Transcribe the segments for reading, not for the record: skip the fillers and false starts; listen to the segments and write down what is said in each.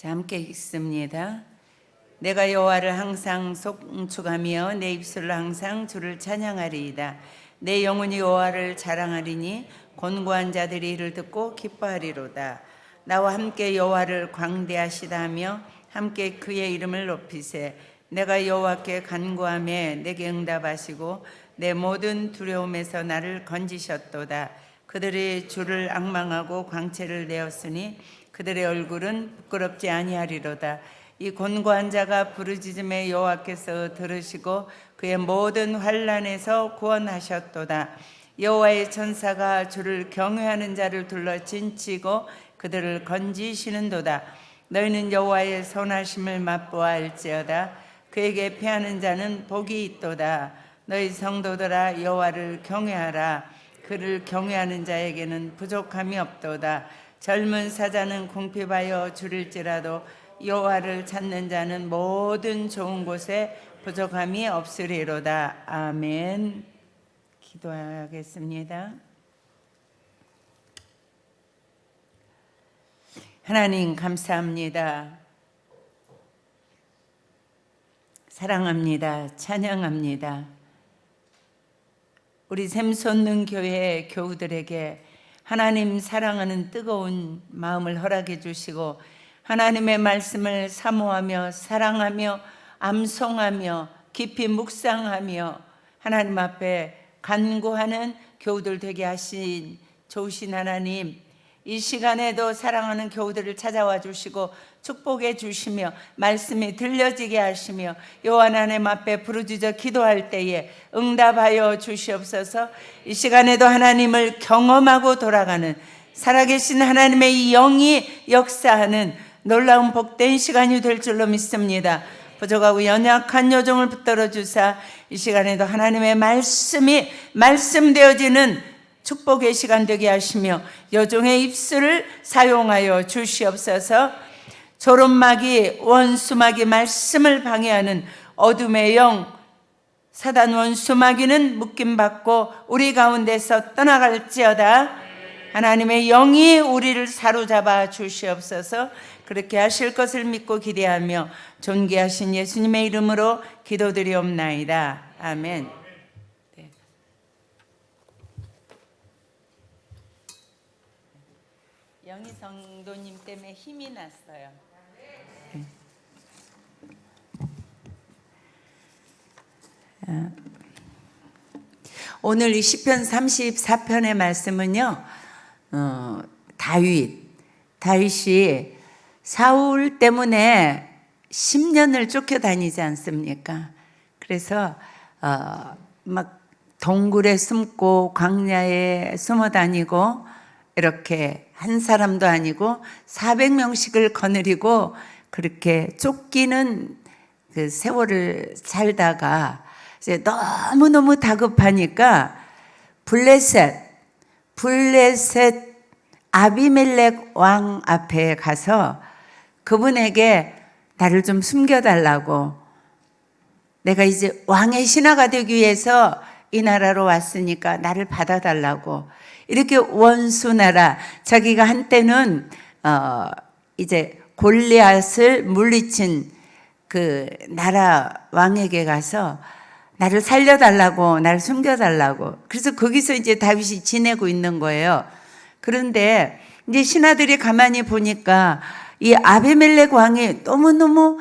자, 함께 읽습니다. 내가 여호와를 항상 송축하며 내 입술로 항상 주를 찬양하리이다. 내 영혼이 여호와를 자랑하리니 곤고한 자들이 이를 듣고 기뻐하리로다. 나와 함께 여호와를 광대하시다 하며 함께 그의 이름을 높이세. 내가 여호와께 간구하며 내게 응답하시고 내 모든 두려움에서 나를 건지셨도다. 그들이 주를 앙망하고 광채를 내었으니 그들의 얼굴은 부끄럽지 아니하리로다. 이 곤고한 자가 부르짖음에 여호와께서 들으시고 그의 모든 환난에서 구원하셨도다. 여호와의 천사가 주를 경외하는 자를 둘러 진치고 그들을 건지시는도다. 너희는 여호와의 선하심을 맛보아할지어다. 그에게 피하는 자는 복이 있도다. 너희 성도들아 여호와를 경외하라. 그를 경외하는 자에게는 부족함이 없도다. 젊은 사자는 궁핍하여 줄일지라도 여호와를 찾는 자는 모든 좋은 곳에 부족함이 없으리로다. 아멘. 기도하겠습니다. 하나님 감사합니다. 사랑합니다. 찬양합니다. 우리 샘솟는 교회 교우들에게 하나님 사랑하는 뜨거운 마음을 허락해 주시고 하나님의 말씀을 사모하며 사랑하며 암송하며 깊이 묵상하며 하나님 앞에 간구하는 교우들 되게 하신 좋으신 하나님, 이 시간에도 사랑하는 교우들을 찾아와 주시고 축복해 주시며 말씀이 들려지게 하시며 여호와 하나님 앞에 부르짖어 기도할 때에 응답하여 주시옵소서. 이 시간에도 하나님을 경험하고 돌아가는 살아계신 하나님의 영이 역사하는 놀라운 복된 시간이 될 줄로 믿습니다. 부족하고 연약한 요정을 붙들어 주사 이 시간에도 하나님의 말씀이 말씀되어지는 축복의 시간 되게 하시며 여종의 입술을 사용하여 주시옵소서. 조롱마귀 원수마귀 말씀을 방해하는 어둠의 영 사단 원수마귀는 묶임받고 우리 가운데서 떠나갈지어다. 하나님의 영이 우리를 사로잡아 주시옵소서. 그렇게 하실 것을 믿고 기대하며 존귀하신 예수님의 이름으로 기도드리옵나이다. 아멘. 네. 영희 성도님 때문에 힘이 났어요. 네. 오늘 이 시편 34편의 말씀은요, 다윗이 사울 때문에 10년을 쫓겨다니지 않습니까? 그래서 막 동굴에 숨고 광야에 숨어 다니고 이렇게 한 사람도 아니고 400명씩을 거느리고 그렇게 쫓기는 그 세월을 살다가 이제 너무너무 다급하니까 블레셋 아비멜렉 왕 앞에 가서 그분에게 나를 좀 숨겨달라고, 내가 이제 왕의 신하가 되기 위해서 이 나라로 왔으니까 나를 받아달라고, 이렇게 원수나라, 자기가 한때는 이제 골리앗을 물리친 그 나라 왕에게 가서 나를 살려달라고, 나를 숨겨달라고. 그래서 거기서 이제 다윗이 지내고 있는 거예요. 그런데 이제 신하들이 가만히 보니까 이 아비멜렉 왕이 너무너무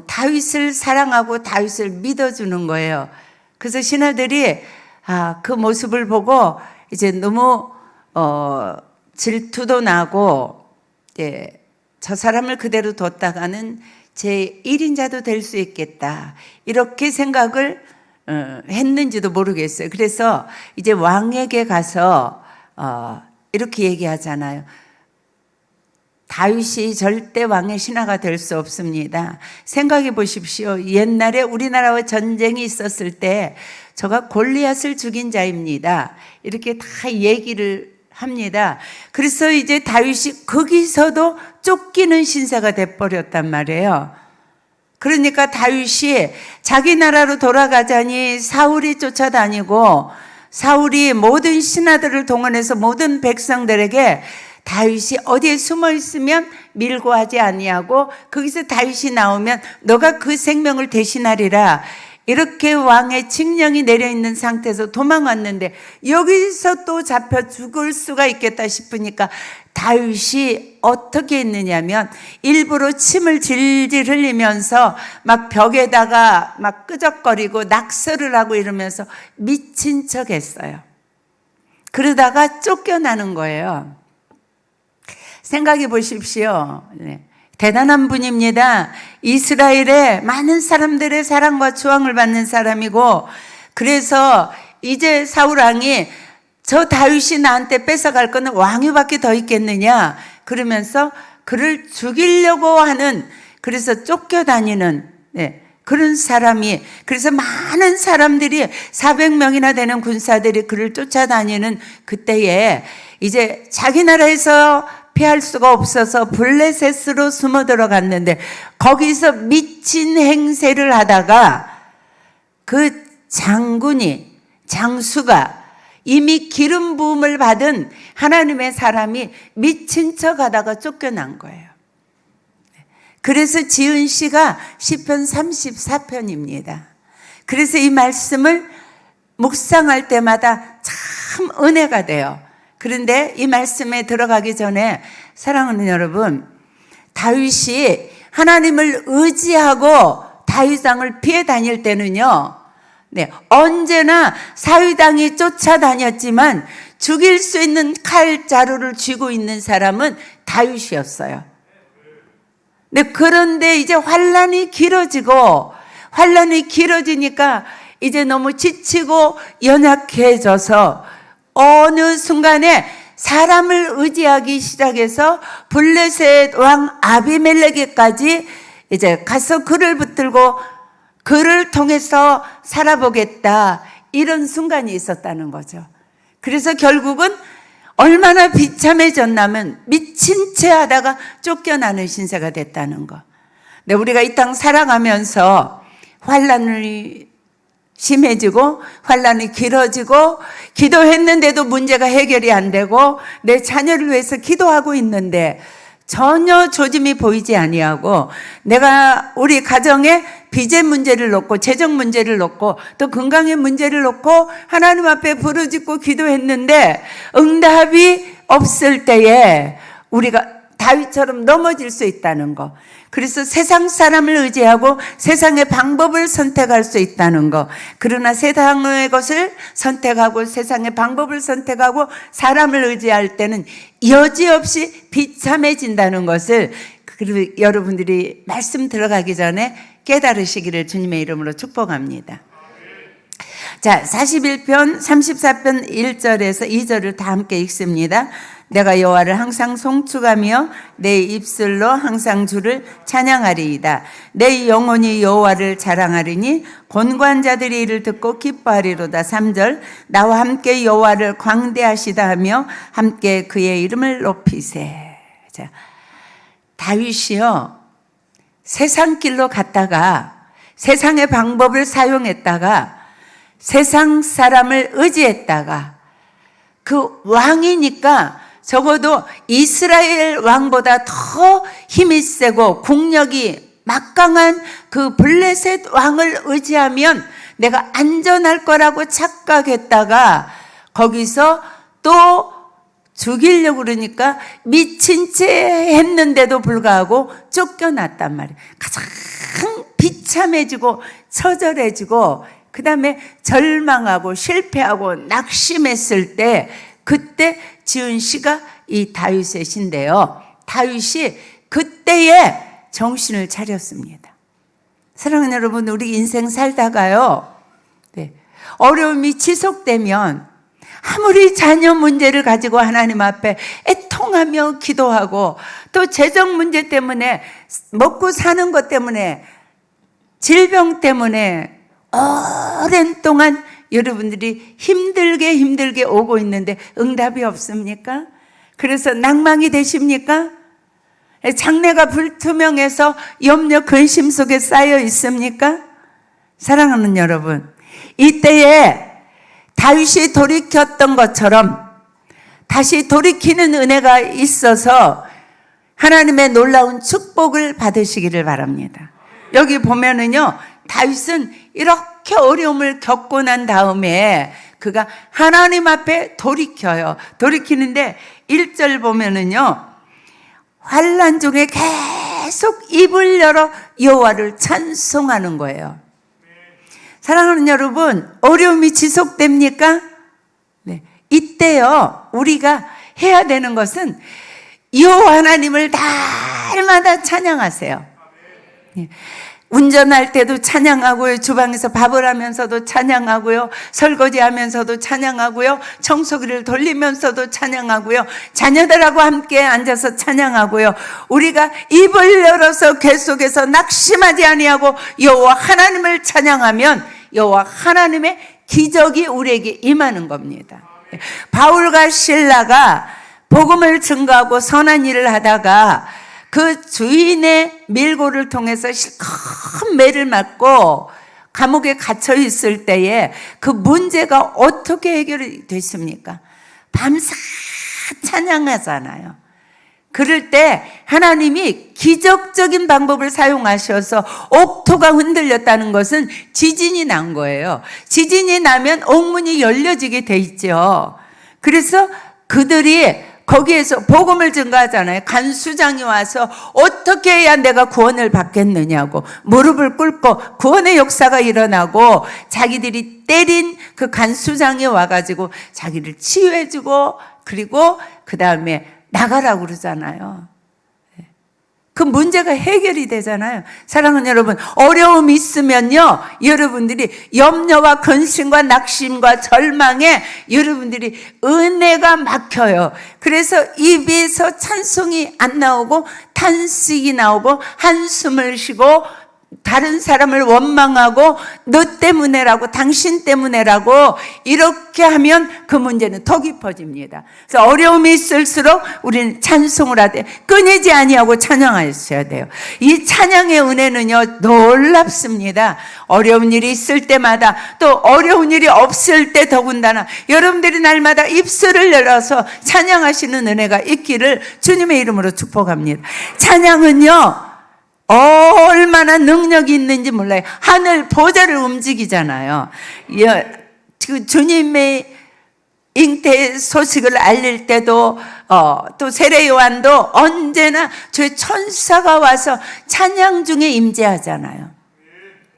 다윗을 사랑하고 다윗을 믿어주는 거예요. 그래서 신하들이 그 모습을 보고 이제 너무 질투도 나고, 저 사람을 그대로 뒀다가는 제 1인자도 될 수 있겠다, 이렇게 생각을 했는지도 모르겠어요. 그래서 이제 왕에게 가서 이렇게 얘기하잖아요. 다윗이 절대 왕의 신하가 될 수 없습니다. 생각해 보십시오. 옛날에 우리나라와 전쟁이 있었을 때 저가 골리앗을 죽인 자입니다. 이렇게 다 얘기를 합니다. 그래서 이제 다윗이 거기서도 쫓기는 신세가 돼버렸단 말이에요. 그러니까 다윗이 자기 나라로 돌아가자니 사울이 쫓아다니고, 사울이 모든 신하들을 동원해서 모든 백성들에게 다윗이 어디에 숨어 있으면 밀고 하지 아니하고 거기서 다윗이 나오면 너가 그 생명을 대신하리라. 이렇게 왕의 칙령이 내려있는 상태에서 도망왔는데 여기서 또 잡혀 죽을 수가 있겠다 싶으니까 다윗이 어떻게 했느냐면 일부러 침을 질질 흘리면서 막 벽에다가 막 끄적거리고 낙서를 하고 이러면서 미친 척 했어요. 그러다가 쫓겨나는 거예요. 생각해 보십시오. 네. 대단한 분입니다. 이스라엘의 많은 사람들의 사랑과 추앙을 받는 사람이고, 그래서 이제 사울왕이 저 다윗이 나한테 뺏어갈 거는 왕위밖에 더 있겠느냐 그러면서 그를 죽이려고 하는, 그래서 쫓겨다니는 그런 사람이, 그래서 많은 사람들이 400명이나 되는 군사들이 그를 쫓아다니는 그때에 이제 자기 나라에서 피할 수가 없어서 블레셋으로 숨어 들어갔는데 거기서 미친 행세를 하다가 그 장수가 이미 기름 부음을 받은 하나님의 사람이 미친 척 하다가 쫓겨난 거예요. 그래서 지은 시가 시편 34편입니다. 그래서 이 말씀을 묵상할 때마다 참 은혜가 돼요. 그런데 이 말씀에 들어가기 전에 사랑하는 여러분, 다윗이 하나님을 의지하고 다윗왕을 피해 다닐 때는요, 언제나 사위당이 쫓아다녔지만 죽일 수 있는 칼 자루를 쥐고 있는 사람은 다윗이었어요. 그런데 이제 환란이 길어지니까 이제 너무 지치고 연약해져서 어느 순간에 사람을 의지하기 시작해서 블레셋 왕 아비멜렉에까지 이제 가서 그를 붙들고 그를 통해서 살아보겠다, 이런 순간이 있었다는 거죠. 그래서 결국은 얼마나 비참해졌냐면 미친 채 하다가 쫓겨나는 신세가 됐다는 거. 근데 우리가 이 땅 살아가면서 환란이 심해지고 환란이 길어지고 기도했는데도 문제가 해결이 안 되고 내 자녀를 위해서 기도하고 있는데 전혀 조짐이 보이지 아니하고 내가 우리 가정에 빚의 문제를 놓고 재정 문제를 놓고 또 건강의 문제를 놓고 하나님 앞에 부르짖고 기도했는데 응답이 없을 때에 우리가 다윗처럼 넘어질 수 있다는 거. 그래서 세상 사람을 의지하고 세상의 방법을 선택할 수 있다는 거. 그러나 세상의 것을 선택하고 세상의 방법을 선택하고 사람을 의지할 때는 여지없이 비참해진다는 것을, 그리고 여러분들이 말씀 들어가기 전에 깨달으시기를 주님의 이름으로 축복합니다. 자, 41편 34편 1절에서 2절을 다 함께 읽습니다. 내가 여호와를 항상 송축하며 내 입술로 항상 주를 찬양하리이다. 내 영혼이 여호와를 자랑하리니 곤관자들이 이를 듣고 기뻐하리로다. 3절 나와 함께 여호와를 광대하시다 하며 함께 그의 이름을 높이세. 자, 다윗이요, 세상 길로 갔다가 세상의 방법을 사용했다가 세상 사람을 의지했다가 그 왕이니까 적어도 이스라엘 왕보다 더 힘이 세고 국력이 막강한 그 블레셋 왕을 의지하면 내가 안전할 거라고 착각했다가 거기서 또 죽이려고 그러니까 미친 채 했는데도 불구하고 쫓겨났단 말이에요. 가장 비참해지고 처절해지고 그 다음에 절망하고 실패하고 낙심했을 때 그때 지은 시가 이 다윗의 시인데요. 다윗이 그때에 정신을 차렸습니다. 사랑하는 여러분, 우리 인생 살다가요, 어려움이 지속되면 아무리 자녀 문제를 가지고 하나님 앞에 애통하며 기도하고 또 재정 문제 때문에 먹고 사는 것 때문에 질병 때문에 오랜 동안 여러분들이 힘들게 오고 있는데 응답이 없습니까? 그래서 낭망이 되십니까? 장래가 불투명해서 염려 근심 속에 쌓여 있습니까? 사랑하는 여러분, 이때에 다윗이 돌이켰던 것처럼 다시 돌이키는 은혜가 있어서 하나님의 놀라운 축복을 받으시기를 바랍니다. 여기 보면은요, 다윗은 이렇게 어려움을 겪고 난 다음에 그가 하나님 앞에 돌이켜요. 돌이키는데 1절 보면은요, 환난 중에 계속 입을 열어 여호와를 찬송하는 거예요. 사랑하는 여러분, 어려움이 지속됩니까? 네. 이때요, 우리가 해야 되는 것은 여호와 하나님을 날마다 찬양하세요. 네. 운전할 때도 찬양하고요. 주방에서 밥을 하면서도 찬양하고요. 설거지하면서도 찬양하고요. 청소기를 돌리면서도 찬양하고요. 자녀들하고 함께 앉아서 찬양하고요. 우리가 입을 열어서 계속해서 낙심하지 아니하고 여호와 하나님을 찬양하면 여호와 하나님의 기적이 우리에게 임하는 겁니다. 바울과 실라가 복음을 증거하고 선한 일을 하다가 그 주인의 밀고를 통해서 실컷 매를 맞고 감옥에 갇혀 있을 때에 그 문제가 어떻게 해결이 됐습니까? 밤새 찬양하잖아요. 그럴 때 하나님이 기적적인 방법을 사용하셔서 옥토가 흔들렸다는 것은 지진이 난 거예요. 지진이 나면 옥문이 열려지게 돼 있죠. 그래서 그들이 거기에서 복음을 증거하잖아요. 간수장이 와서 어떻게 해야 내가 구원을 받겠느냐고 무릎을 꿇고 구원의 역사가 일어나고, 자기들이 때린 그 간수장이 와가지고 자기를 치유해주고, 그리고 그 다음에 나가라고 그러잖아요. 그 문제가 해결이 되잖아요. 사랑하는 여러분, 어려움이 있으면요, 여러분들이 염려와 근심과 낙심과 절망에 여러분들이 은혜가 막혀요. 그래서 입에서 찬송이 안 나오고 탄식이 나오고 한숨을 쉬고 다른 사람을 원망하고 너 때문에라고, 당신 때문에라고 이렇게 하면 그 문제는 더 깊어집니다. 그래서 어려움이 있을수록 우리는 찬송을 하되 끊이지 아니하고 찬양하셔야 돼요. 이 찬양의 은혜는요, 놀랍습니다. 어려운 일이 있을 때마다, 또 어려운 일이 없을 때 더군다나 여러분들이 날마다 입술을 열어서 찬양하시는 은혜가 있기를 주님의 이름으로 축복합니다. 찬양은요, 얼마나 능력이 있는지 몰라요. 하늘 보좌를 움직이잖아요. 주님의 잉태 소식을 알릴 때도 또 세례 요한도 언제나 주의 천사가 와서 찬양 중에 임재하잖아요.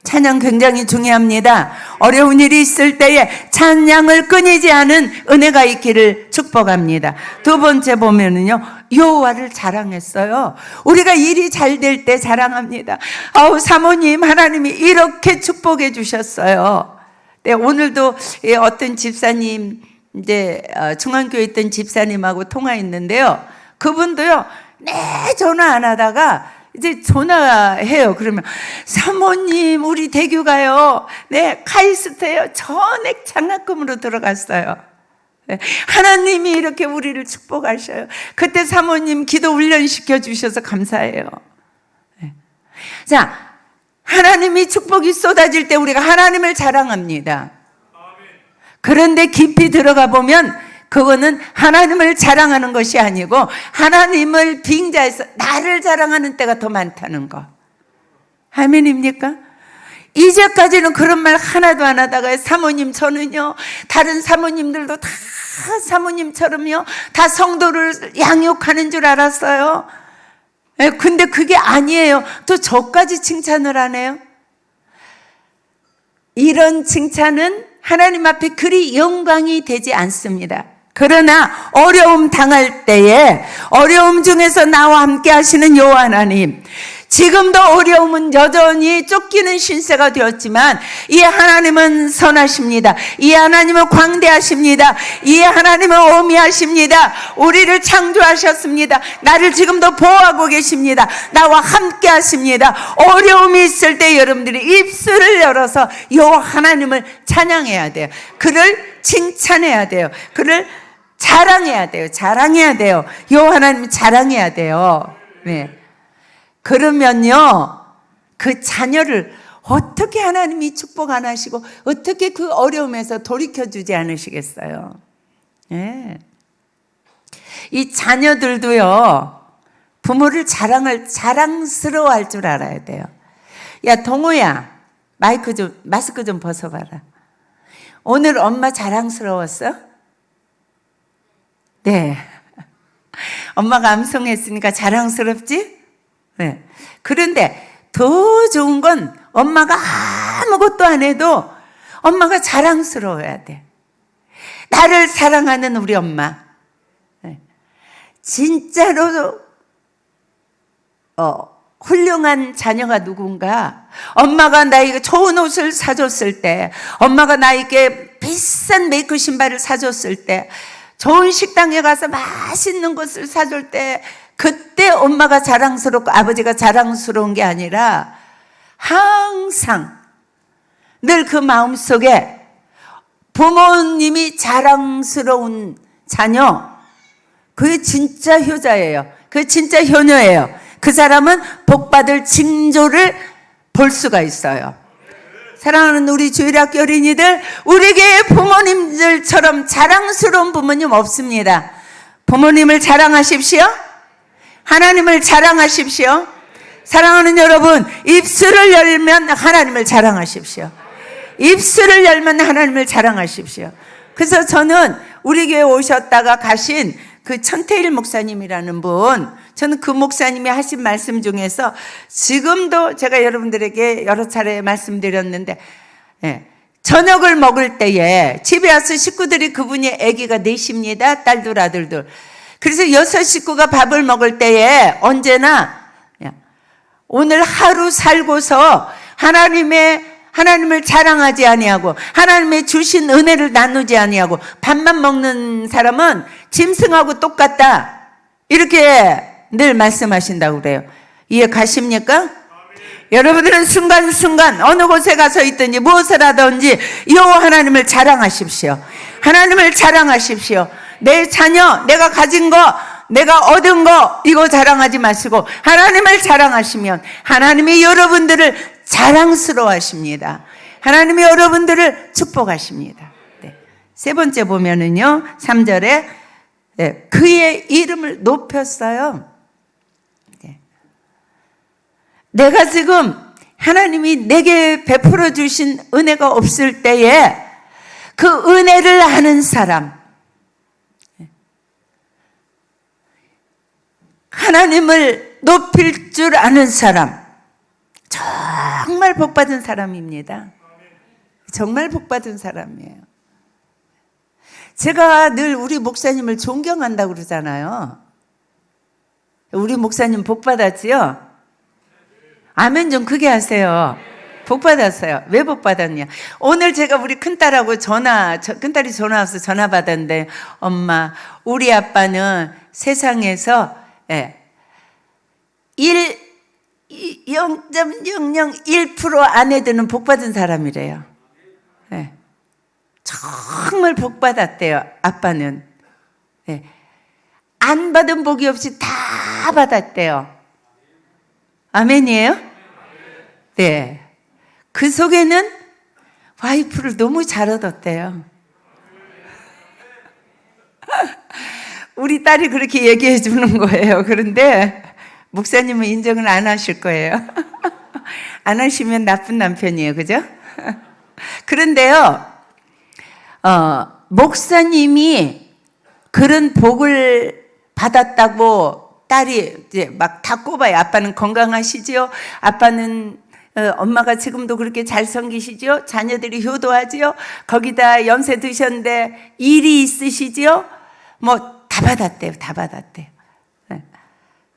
찬양 굉장히 중요합니다. 어려운 일이 있을 때에 찬양을 끊이지 않은 은혜가 있기를 축복합니다. 두 번째 보면은요, 여호와를 자랑했어요. 우리가 일이 잘 될 때 자랑합니다. 사모님, 하나님이 이렇게 축복해 주셨어요. 네, 오늘도 어떤 집사님, 이제 중앙교회 있던 집사님하고 통화했는데요. 그분도요, 전화 안 하다가 이제 전화해요. 그러면 사모님, 우리 대교가요, 카이스트예요. 전액 장학금으로 들어갔어요. 하나님이 이렇게 우리를 축복하셔요. 그때 사모님 기도 훈련시켜 주셔서 감사해요. 자, 하나님이 축복이 쏟아질 때 우리가 하나님을 자랑합니다. 그런데 깊이 들어가 보면 그거는 하나님을 자랑하는 것이 아니고 하나님을 빙자해서 나를 자랑하는 때가 더 많다는 거. 아멘입니까? 이제까지는 그런 말 하나도 안 하다가 사모님, 저는요, 다른 사모님들도 다 사모님처럼요, 다 성도를 양육하는 줄 알았어요. 근데 그게 아니에요. 또 저까지 칭찬을 하네요. 이런 칭찬은 하나님 앞에 그리 영광이 되지 않습니다. 그러나 어려움 당할 때에 어려움 중에서 나와 함께 하시는 여호와 하나님, 지금도 어려움은 여전히 쫓기는 신세가 되었지만 이 하나님은 선하십니다. 이 하나님은 광대하십니다. 이 하나님은 어미하십니다. 우리를 창조하셨습니다. 나를 지금도 보호하고 계십니다. 나와 함께 하십니다. 어려움이 있을 때 여러분들이 입술을 열어서 여호와 하나님을 찬양해야 돼요. 그를 칭찬해야 돼요. 그를 자랑해야 돼요. 자랑해야 돼요. 여호와 하나님 자랑해야 돼요. 네. 그러면요, 그 자녀를 어떻게 하나님이 축복 안 하시고 어떻게 그 어려움에서 돌이켜 주지 않으시겠어요? 예. 이 자녀들도요, 부모를 자랑스러워할 줄 알아야 돼요. 야, 동호야, 마스크 좀 벗어봐라. 오늘 엄마 자랑스러웠어? 네. 엄마가 암송했으니까 자랑스럽지? 네. 그런데 더 좋은 건 엄마가 아무것도 안 해도 엄마가 자랑스러워야 돼. 나를 사랑하는 우리 엄마. 네. 진짜로 훌륭한 자녀가 누군가. 엄마가 나에게 좋은 옷을 사줬을 때, 엄마가 나에게 비싼 메이크 신발을 사줬을 때, 좋은 식당에 가서 맛있는 것을 사줄 때, 그때 엄마가 자랑스럽고 아버지가 자랑스러운 게 아니라 항상 늘 그 마음속에 부모님이 자랑스러운 자녀, 그게 진짜 효자예요. 그게 진짜 효녀예요. 그 사람은 복받을 징조를 볼 수가 있어요. 사랑하는 우리 주일학교 어린이들, 우리에게 부모님들처럼 자랑스러운 부모님 없습니다. 부모님을 자랑하십시오. 하나님을 자랑하십시오. 사랑하는 여러분, 입술을 열면 하나님을 자랑하십시오. 입술을 열면 하나님을 자랑하십시오. 그래서 저는 우리 교회 오셨다가 가신 그 천태일 목사님이라는 분, 저는 그 목사님이 하신 말씀 중에서 지금도 제가 여러분들에게 여러 차례 말씀드렸는데, 저녁을 먹을 때에 집에 와서 식구들이, 그분이 아기가 넷입니다. 딸들 아들들. 그래서 6식구가 밥을 먹을 때에 언제나 오늘 하루 살고서 하나님을 자랑하지 아니하고 하나님의 주신 은혜를 나누지 아니하고 밥만 먹는 사람은 짐승하고 똑같다, 이렇게 늘 말씀하신다고 그래요. 이해 가십니까? 여러분들은 순간순간 어느 곳에 가서 있든지 무엇을 하든지 여호와 하나님을 자랑하십시오. 하나님을 자랑하십시오. 내 자녀, 내가 가진 거, 내가 얻은 거, 이거 자랑하지 마시고 하나님을 자랑하시면 하나님이 여러분들을 자랑스러워 하십니다. 하나님이 여러분들을 축복하십니다. 네. 세 번째 보면은요, 3절에 그의 이름을 높였어요. 네. 내가 지금 하나님이 내게 베풀어 주신 은혜가 없을 때에 그 은혜를 아는 사람, 하나님을 높일 줄 아는 사람, 정말 복받은 사람입니다. 정말 복받은 사람이에요. 제가 늘 우리 목사님을 존경한다고 그러잖아요. 우리 목사님 복받았지요? 아멘 좀 크게 하세요. 복받았어요. 왜 복받았냐? 오늘 제가 우리 큰딸하고 큰딸이 전화 와서 전화 받았는데, 엄마, 우리 아빠는 세상에서 0.001% 안에 드는 복받은 사람이래요. 네. 정말 복받았대요, 아빠는. 네. 안 받은 복이 없이 다 받았대요. 아멘이에요? 네. 그 속에는 와이프를 너무 잘 얻었대요. 우리 딸이 그렇게 얘기해 주는 거예요. 그런데 목사님은 인정을 안 하실 거예요. 안 하시면 나쁜 남편이에요. 그죠? 그런데요, 목사님이 그런 복을 받았다고 딸이 이제 막 다 꼽아요. 아빠는 건강하시죠? 아빠는 엄마가 지금도 그렇게 잘 섬기시죠? 자녀들이 효도하지요? 거기다 연세 드셨는데 일이 있으시지요? 뭐 다 받았대요. 다 받았대요.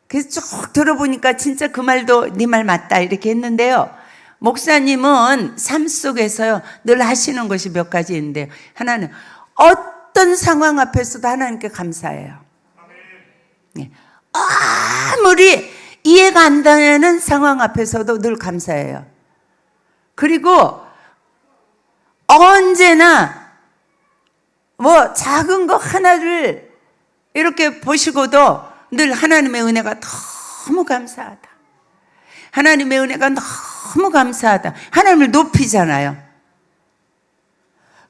그래서 쭉 들어보니까 진짜 그 말도 네 말 맞다 이렇게 했는데요. 목사님은 삶 속에서요 늘 하시는 것이 몇 가지 있는데요. 하나는 어떤 상황 앞에서도 하나님께 감사해요. 네. 아무리 이해가 안 되는 상황 앞에서도 늘 감사해요. 그리고 언제나 뭐 작은 거 하나를 이렇게 보시고도 늘 하나님의 은혜가 너무 감사하다. 하나님의 은혜가 너무 감사하다. 하나님을 높이잖아요.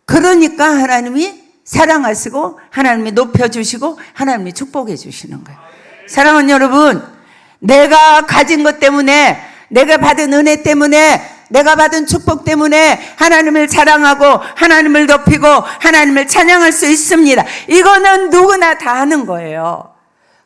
그러니까 하나님이 사랑하시고 하나님이 높여주시고 하나님이 축복해 주시는 거예요. 사랑하는 여러분, 내가 가진 것 때문에, 내가 받은 은혜 때문에, 내가 받은 축복 때문에 하나님을 자랑하고 하나님을 높이고 하나님을 찬양할 수 있습니다. 이거는 누구나 다 하는 거예요.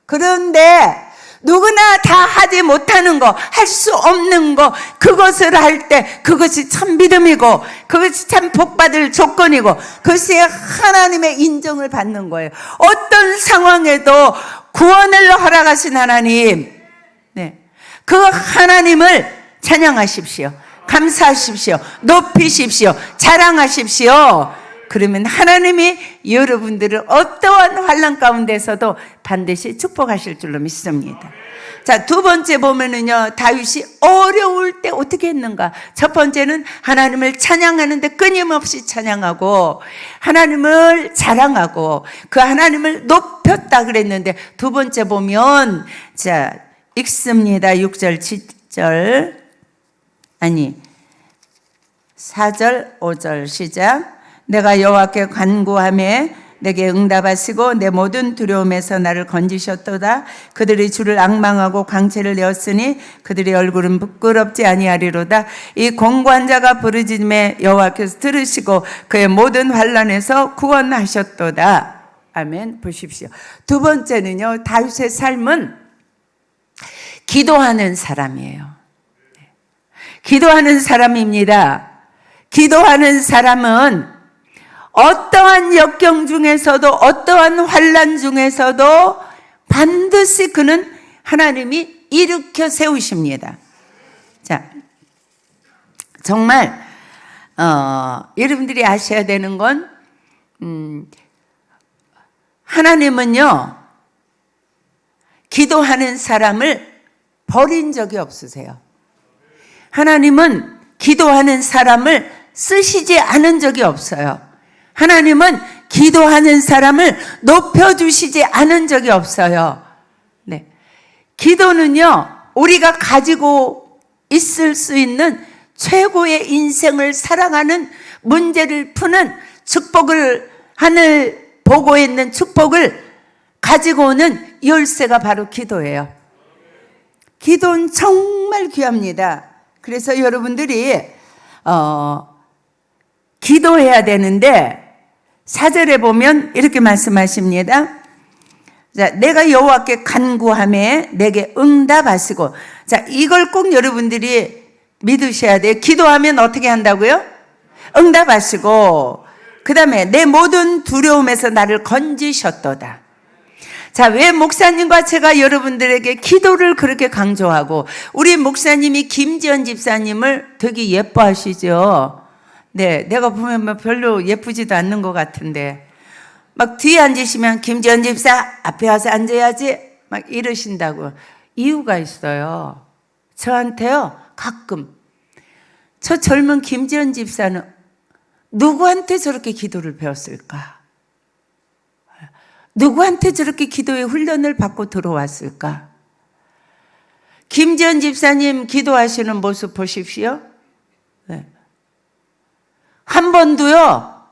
그런데 누구나 다 하지 못하는 거, 할 수 없는 거, 그것을 할 때 그것이 참 믿음이고 그것이 참 복받을 조건이고 그것이 하나님의 인정을 받는 거예요. 어떤 상황에도 구원을 허락하신 하나님, 그 하나님을 찬양하십시오. 감사하십시오. 높이십시오. 자랑하십시오. 그러면 하나님이 여러분들을 어떠한 환난 가운데서도 반드시 축복하실 줄로 믿습니다. 자, 두 번째 보면은요, 다윗이 어려울 때 어떻게 했는가? 첫 번째는 하나님을 찬양하는데 끊임없이 찬양하고 하나님을 자랑하고 그 하나님을 높였다 그랬는데, 두 번째 보면 자, 읽습니다. 6절, 7절, 아니 4절, 5절 시작. 내가 여호와께 간구하매 내게 응답하시고 내 모든 두려움에서 나를 건지셨도다. 그들이 주를 앙망하고 광채를 내었으니 그들의 얼굴은 부끄럽지 아니하리로다. 이 공고한 자가 부르짖음에 여호와께서 들으시고 그의 모든 환난에서 구원하셨도다. 아멘. 보십시오. 두 번째는요, 다윗의 삶은 기도하는 사람이에요. 기도하는 사람입니다. 기도하는 사람은 어떠한 역경 중에서도 어떠한 환난 중에서도 반드시 그는 하나님이 일으켜 세우십니다. 자, 정말 여러분들이 아셔야 되는 건 하나님은요, 기도하는 사람을 버린 적이 없으세요. 하나님은 기도하는 사람을 쓰시지 않은 적이 없어요. 하나님은 기도하는 사람을 높여주시지 않은 적이 없어요. 네. 기도는요, 우리가 가지고 있을 수 있는 최고의 인생을 살아가는, 문제를 푸는 축복을, 하늘 보고 있는 축복을 가지고 오는 열쇠가 바로 기도예요. 기도는 정말 귀합니다. 그래서 여러분들이 기도해야 되는데 4절에 보면 이렇게 말씀하십니다. 자, 내가 여호와께 간구하매 내게 응답하시고. 자, 이걸 꼭 여러분들이 믿으셔야 돼요. 기도하면 어떻게 한다고요? 응답하시고, 그 다음에 내 모든 두려움에서 나를 건지셨도다. 자, 왜 목사님과 제가 여러분들에게 기도를 그렇게 강조하고, 우리 목사님이 김지연 집사님을 되게 예뻐하시죠. 네, 내가 보면 뭐 별로 예쁘지도 않는 것 같은데 막 뒤에 앉으시면 김지연 집사 앞에 와서 앉아야지 막 이러신다고. 이유가 있어요. 저한테요, 가끔 저 젊은 김지연 집사는 누구한테 저렇게 기도를 배웠을까? 누구한테 저렇게 기도의 훈련을 받고 들어왔을까? 김지연 집사님 기도하시는 모습 보십시오. 네. 한 번도요,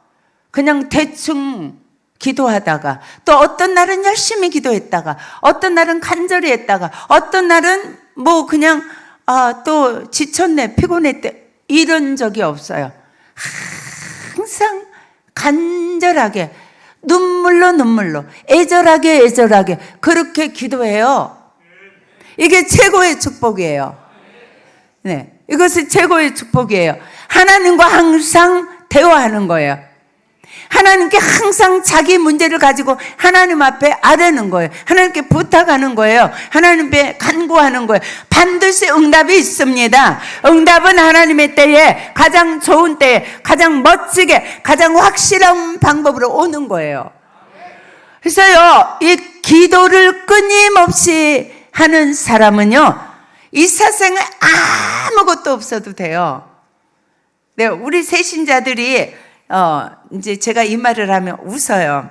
그냥 대충 기도하다가, 또 어떤 날은 열심히 기도했다가, 어떤 날은 간절히 했다가, 어떤 날은 뭐 그냥 또 지쳤네, 피곤했대, 이런 적이 없어요. 항상 간절하게, 눈물로 애절하게 그렇게 기도해요. 이게 최고의 축복이에요. 네, 이것이 최고의 축복이에요. 하나님과 항상 대화하는 거예요. 하나님께 항상 자기 문제를 가지고 하나님 앞에 아뢰는 거예요. 하나님께 부탁하는 거예요. 하나님께 간구하는 거예요. 반드시 응답이 있습니다. 응답은 하나님의 때에, 가장 좋은 때에, 가장 멋지게, 가장 확실한 방법으로 오는 거예요. 그래서요, 이 기도를 끊임없이 하는 사람은요, 이 세상에 아무것도 없어도 돼요. 네, 우리 새신자들이 이제 제가 이 말을 하면 웃어요.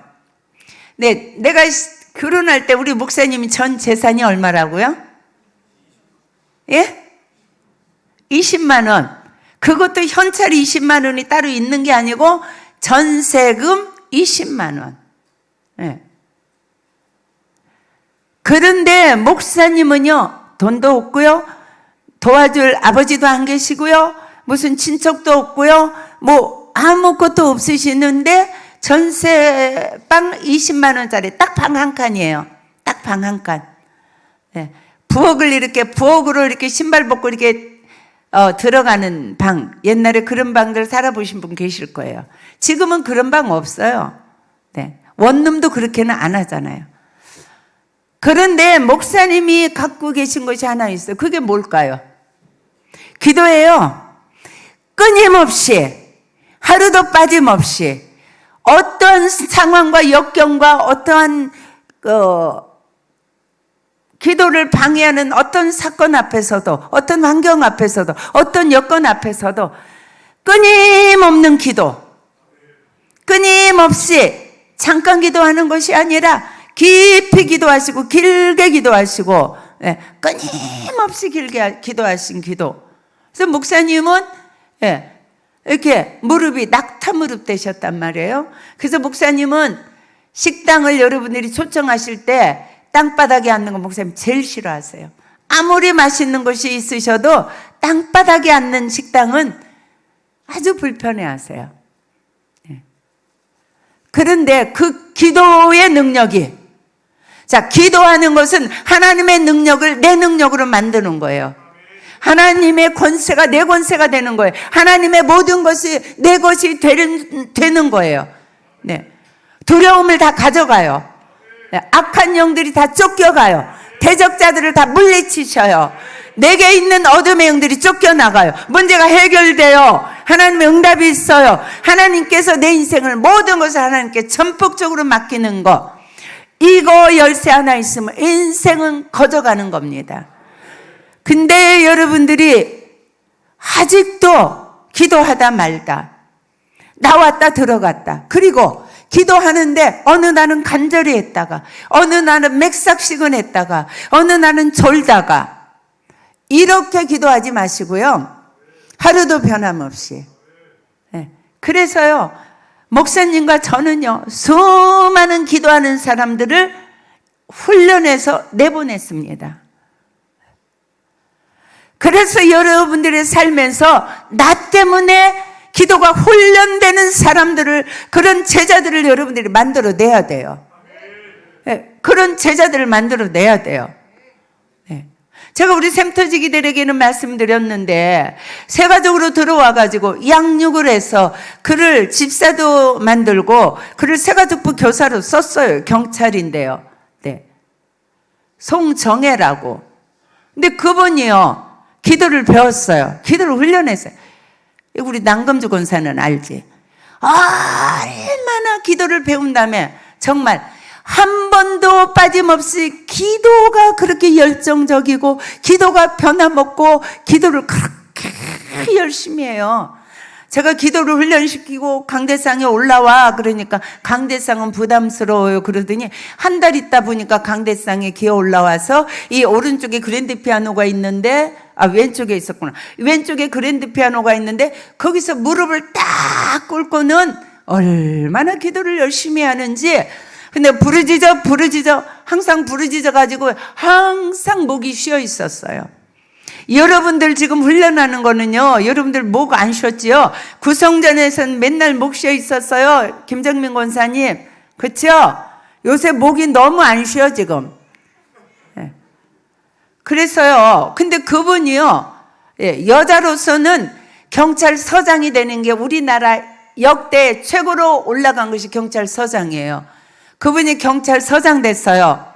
네, 내가 결혼할 때 우리 목사님이 전 재산이 얼마라고요? 예? 20만 원. 그것도 현찰 20만 원이 따로 있는 게 아니고 전세금 20만 원. 네. 그런데 목사님은요, 돈도 없고요, 도와줄 아버지도 안 계시고요, 무슨 친척도 없고요, 뭐 아무것도 없으시는데 전세방 20만 원짜리 딱 방 한 칸이에요. 딱 방 한 칸. 네. 부엌으로 이렇게 신발 벗고 이렇게 들어가는 방. 옛날에 그런 방들 살아보신 분 계실 거예요. 지금은 그런 방 없어요. 네. 원룸도 그렇게는 안 하잖아요. 그런데 목사님이 갖고 계신 것이 하나 있어요. 그게 뭘까요? 기도해요. 끊임없이, 하루도 빠짐없이 어떠한 상황과 역경과 어떠한 기도를 방해하는 어떤 사건 앞에서도, 어떤 환경 앞에서도, 어떤 여건 앞에서도 끊임없는 기도, 끊임없이 잠깐 기도하는 것이 아니라 깊이 기도하시고 길게 기도하시고, 예, 끊임없이 길게 기도하신 기도. 그래서 목사님은 이렇게 무릎이 낙타 무릎 되셨단 말이에요. 그래서 목사님은 식당을 여러분들이 초청하실 때 땅바닥에 앉는 거 목사님 제일 싫어하세요. 아무리 맛있는 것이 있으셔도 땅바닥에 앉는 식당은 아주 불편해하세요. 그런데 그 기도의 능력이, 자, 기도하는 것은 하나님의 능력을 내 능력으로 만드는 거예요. 하나님의 권세가 내 권세가 되는 거예요. 하나님의 모든 것이 내 것이 되는 거예요. 네. 두려움을 다 가져가요. 네. 악한 영들이 다 쫓겨가요. 대적자들을 다 물리치셔요. 내게 있는 어둠의 영들이 쫓겨나가요. 문제가 해결돼요. 하나님의 응답이 있어요. 하나님께서 내 인생을 모든 것을 하나님께 전폭적으로 맡기는 거, 이거 열쇠 하나 있으면 인생은 거져가는 겁니다. 근데 여러분들이 아직도 기도하다 말다, 나왔다 들어갔다, 그리고 기도하는데 어느 날은 간절히 했다가, 어느 날은 맥삭식은 했다가, 어느 날은 졸다가, 이렇게 기도하지 마시고요, 하루도 변함없이. 그래서요, 목사님과 저는요, 수많은 기도하는 사람들을 훈련해서 내보냈습니다. 그래서 여러분들의 삶에서 나 때문에 기도가 훈련되는 사람들을, 그런 제자들을 여러분들이 만들어내야 돼요. 그런 제자들을 만들어내야 돼요. 제가 우리 샘터지기들에게는 말씀드렸는데, 세가족으로 들어와가지고 양육을 해서 그를 집사도 만들고 그를 세가족부 교사로 썼어요. 경찰인데요. 네. 송정혜라고. 근데 그분이요, 기도를 배웠어요. 기도를 훈련했어요. 우리 남금주 권사는 알지? 얼마나 기도를 배운 다음에 정말 한 번도 빠짐없이 기도가 그렇게 열정적이고 기도가 변함없고 기도를 그렇게 열심히 해요. 제가 기도를 훈련시키고 강대상에 올라와 그러니까 강대상은 부담스러워요 그러더니 한 달 있다 보니까 강대상에 기어 올라와서 이 오른쪽에 그랜드 피아노가 있는데, 왼쪽에 있었구나. 왼쪽에 그랜드 피아노가 있는데 거기서 무릎을 딱 꿇고는 얼마나 기도를 열심히 하는지. 근데 부르짖어 항상 부르짖어 가지고 항상 목이 쉬어 있었어요. 여러분들 지금 훈련하는 거는요, 여러분들 목 안 쉬었지요? 구성전에서는 맨날 목 쉬어 있었어요. 김정민 권사님, 그렇죠? 요새 목이 너무 안 쉬어 지금. 그래서요, 근데 그분이요, 여자로서는 경찰서장이 되는 게 우리나라 역대 최고로 올라간 것이 경찰서장이에요. 그분이 경찰서장 됐어요.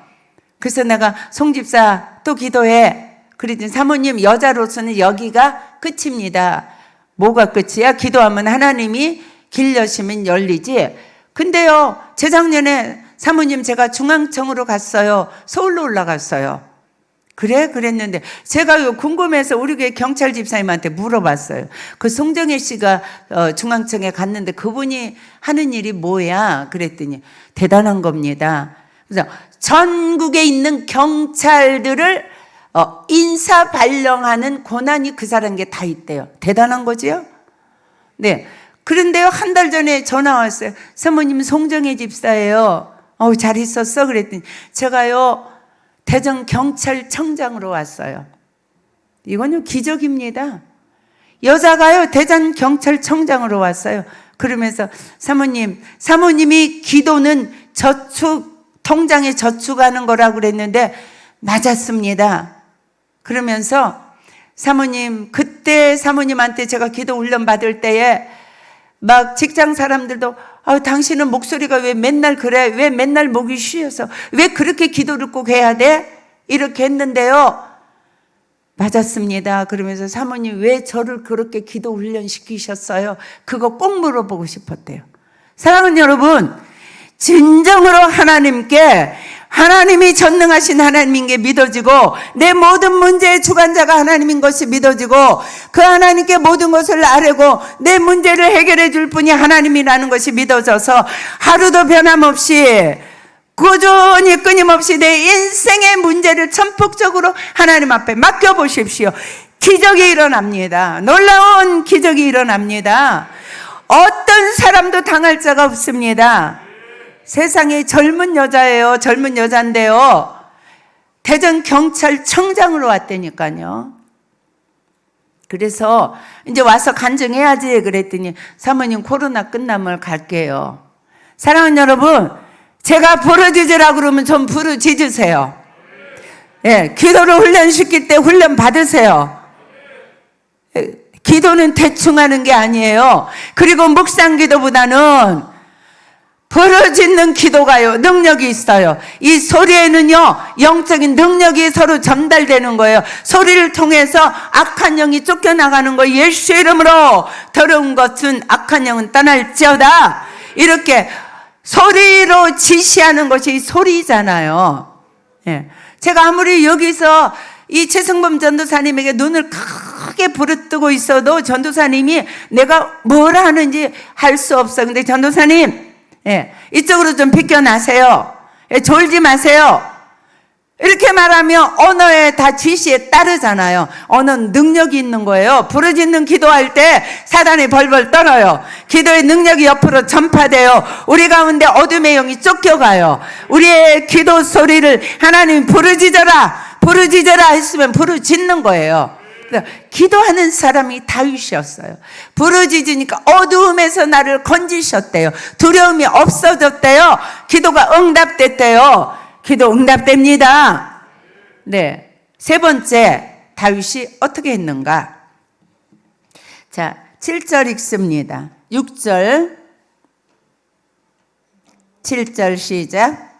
그래서 내가 송집사 또 기도해. 그러더니 사모님, 여자로서는 여기가 끝입니다. 뭐가 끝이야? 기도하면 하나님이 길 여시면 열리지. 근데요, 재작년에 사모님 제가 중앙청으로 갔어요. 서울로 올라갔어요. 그래? 그랬는데 제가 궁금해서 우리 교회 경찰 집사님한테 물어봤어요. 그 송정혜 씨가 중앙청에 갔는데 그분이 하는 일이 뭐야? 그랬더니 대단한 겁니다. 그래서 전국에 있는 경찰들을 인사 발령하는 권한이 그 사람에게 다 있대요. 대단한 거지요? 네. 그런데요, 한 달 전에 전화 왔어요. 사모님 송정혜 집사예요. 잘 있었어? 그랬더니 제가요, 대전 경찰청장으로 왔어요. 이건요, 기적입니다. 여자가요, 대전 경찰청장으로 왔어요. 그러면서 사모님이 기도는 통장에 저축하는 거라고 그랬는데 맞았습니다. 그러면서 그때 사모님한테 제가 기도 훈련 받을 때에 막 직장 사람들도 당신은 목소리가 왜 맨날 그래? 왜 맨날 목이 쉬어서? 왜 그렇게 기도를 꼭 해야 돼? 이렇게 했는데요. 맞았습니다. 그러면서 사모님 왜 저를 그렇게 기도 훈련 시키셨어요? 그거 꼭 물어보고 싶었대요. 사랑하는 여러분, 진정으로 하나님이 전능하신 하나님인 게 믿어지고 내 모든 문제의 주관자가 하나님인 것이 믿어지고 그 하나님께 모든 것을 아뢰고 내 문제를 해결해 줄 분이 하나님이라는 것이 믿어져서 하루도 변함없이 꾸준히 끊임없이 내 인생의 문제를 전폭적으로 하나님 앞에 맡겨보십시오. 기적이 일어납니다. 놀라운 기적이 일어납니다. 어떤 사람도 당할 자가 없습니다. 세상에 젊은 여자예요. 젊은 여잔데요. 대전 경찰청장으로 왔다니까요. 그래서 이제 와서 간증해야지 그랬더니 사모님 코로나 끝나면 갈게요. 사랑하는 여러분, 제가 부르짖으라 그러면 좀 부르짖으세요. 예, 기도를 훈련시킬 때 훈련 받으세요. 기도는 대충 하는 게 아니에요. 그리고 묵상 기도보다는 부르짖는 기도가요, 능력이 있어요. 이 소리에는요, 영적인 능력이 서로 전달되는 거예요. 소리를 통해서 악한 영이 쫓겨나가는 거예요. 예수 이름으로 더러운 것은 악한 영은 떠날지어다. 이렇게 소리로 지시하는 것이 소리잖아요. 예. 제가 아무리 여기서 이 최승범 전도사님에게 눈을 크게 부릅뜨고 있어도 전도사님이 내가 뭘 하는지 할 수 없어. 근데 전도사님, 예, 이쪽으로 좀 비껴나세요. 예, 졸지 마세요. 이렇게 말하면 언어에 다 지시에 따르잖아요. 언어는 능력이 있는 거예요. 부르짖는 기도할 때 사단이 벌벌 떨어요. 기도의 능력이 옆으로 전파돼요. 우리 가운데 어둠의 영이 쫓겨가요. 우리의 기도 소리를 하나님 부르짖어라 했으면 부르짖는 거예요. 기도하는 사람이 다윗이었어요. 부르짖으니까 어두움에서 나를 건지셨대요. 두려움이 없어졌대요. 기도가 응답됐대요. 기도 응답됩니다. 네. 세 번째, 다윗이 어떻게 했는가? 자, 7절 읽습니다. 6절, 7절 시작.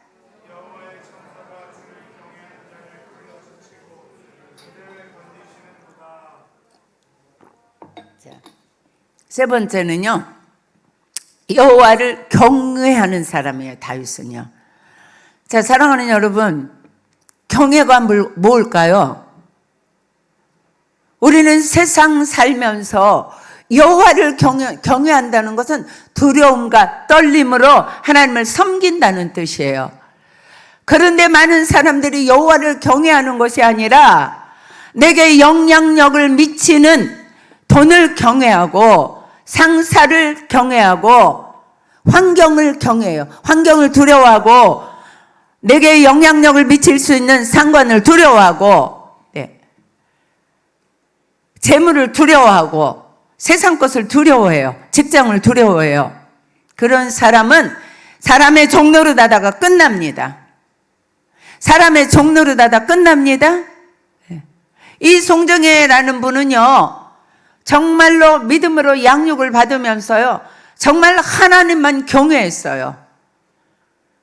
세 번째는요, 여호와를 경외하는 사람이에요. 다윗은요. 자, 사랑하는 여러분, 경외가 뭘까요? 우리는 세상 살면서 여호와를 경외한다는 것은 두려움과 떨림으로 하나님을 섬긴다는 뜻이에요. 그런데 많은 사람들이 여호와를 경외하는 것이 아니라 내게 영향력을 미치는 돈을 경외하고 상사를 경외하고 환경을 경외해요. 환경을 두려워하고 내게 영향력을 미칠 수 있는 상관을 두려워하고, 네, 재물을 두려워하고 세상 것을 두려워해요. 직장을 두려워해요. 그런 사람은 사람의 종노릇하다가 끝납니다. 사람의 종노릇하다 끝납니다. 이 송정혜라는 분은요, 정말로 믿음으로 양육을 받으면서요, 정말 하나님만 경외했어요.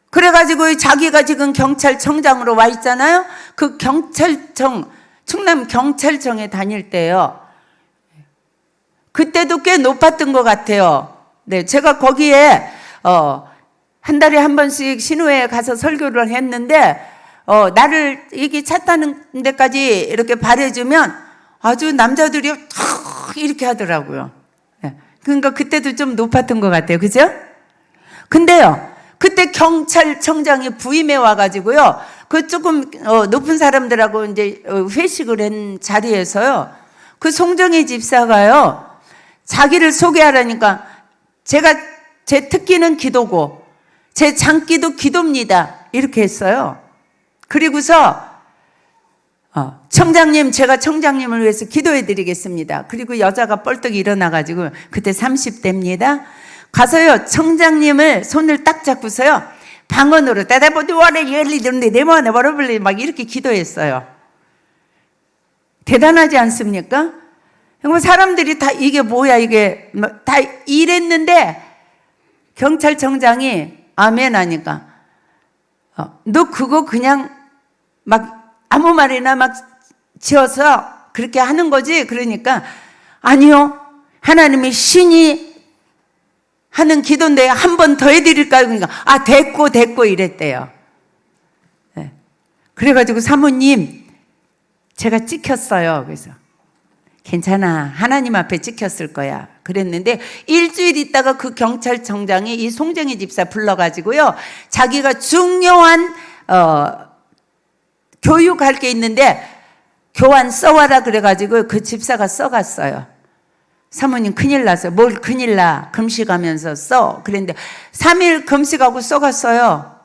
그래가지고 자기가 지금 경찰청장으로 와 있잖아요. 그 경찰청, 충남 경찰청에 다닐 때요, 그때도 꽤 높았던 것 같아요. 네, 제가 거기에 한 달에 한 번씩 신우회에 가서 설교를 했는데 나를 이게 차 타는 데까지 이렇게 바래주면 아주 남자들이 이렇게 하더라고요. 그러니까 그때도 좀 높았던 것 같아요. 그죠? 근데요, 그때 경찰청장이 부임해 와가지고요, 그 조금 높은 사람들하고 이제 회식을 한 자리에서요, 그 송정혜 집사가요, 자기를 소개하라니까 제 특기는 기도고 제 장기도 기도입니다. 이렇게 했어요. 그리고서 청장님, 제가 청장님을 위해서 기도해 드리겠습니다. 그리고 여자가 벌떡 일어나가지고, 그때 30대입니다. 가서요, 청장님을 손을 딱 잡고서요, 방언으로, 따다보디 와래 열리던데, 내 마음에 벌어버리, 막 이렇게 기도했어요. 대단하지 않습니까? 사람들이 다 이게 뭐야, 이게, 다 이랬는데, 경찰청장이 아멘 하니까, 너 그거 그냥 막 아무 말이나 막 지어서 그렇게 하는 거지? 그러니까 아니요, 하나님이 신이 하는 기도인데 한 번 더 해드릴까요? 그러니까 됐고 이랬대요. 네. 그래가지고 사모님, 제가 찍혔어요. 그래서 괜찮아, 하나님 앞에 찍혔을 거야 그랬는데, 일주일 있다가 그 경찰청장이 이 송정희 집사 불러가지고요, 자기가 중요한 교육할 게 있는데 교환 써와라 그래가지고 그 집사가 써갔어요. 사모님 큰일 났어요. 뭘 큰일 나, 금식하면서 써. 그랬는데 3일 금식하고 써갔어요.